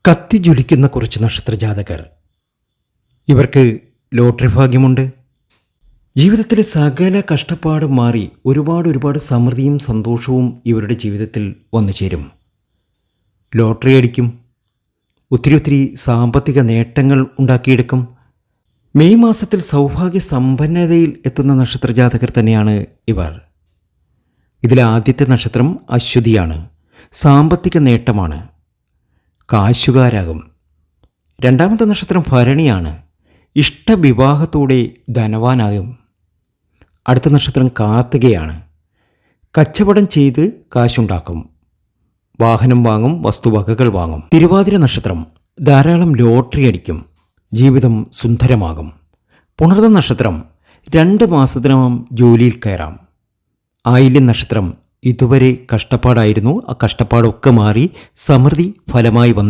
കത്തിജ്വലിക്കുന്ന കുറച്ച് നക്ഷത്രജാതകർ. ഇവർക്ക് ലോട്ടറി ഭാഗ്യമുണ്ട്. ജീവിതത്തിലെ സകല കഷ്ടപ്പാടും മാറി ഒരുപാട് സമൃദ്ധിയും സന്തോഷവും ഇവരുടെ ജീവിതത്തിൽ വന്നു ചേരും. ലോട്ടറി അടിക്കും, ഒത്തിരി സാമ്പത്തിക നേട്ടങ്ങൾ ഉണ്ടാക്കിയെടുക്കും. മെയ് മാസത്തിൽ സൗഭാഗ്യ സമ്പന്നതയിൽ എത്തുന്ന നക്ഷത്രജാതകർ തന്നെയാണ് ഇവർ. ഇതിലെ ആദ്യത്തെ നക്ഷത്രം അശ്വതിയാണ്. സാമ്പത്തിക നേട്ടമാണ്, കാശുകാരാകും. രണ്ടാമത്തെ നക്ഷത്രം ഭരണിയാണ്. ഇഷ്ടവിവാഹത്തോടെ ധനവാനാകും. അടുത്ത നക്ഷത്രം കാർത്തികയാണ്. കച്ചവടം ചെയ്ത് കാശുണ്ടാക്കും. വാഹനം വാങ്ങും, വസ്തുവകകൾ വാങ്ങും. തിരുവാതിര നക്ഷത്രം ധാരാളം ലോട്ടറി അടിക്കും, ജീവിതം സുന്ദരമാകും. പുണർന്ന നക്ഷത്രം 2 മാസത്തിനകം ജോലിയിൽ കയറാം. ആയില്യം നക്ഷത്രം ഇതുവരെ കഷ്ടപ്പാടായിരുന്നു, ആ കഷ്ടപ്പാടൊക്കെ മാറി സമൃദ്ധി ഫലമായി വന്നു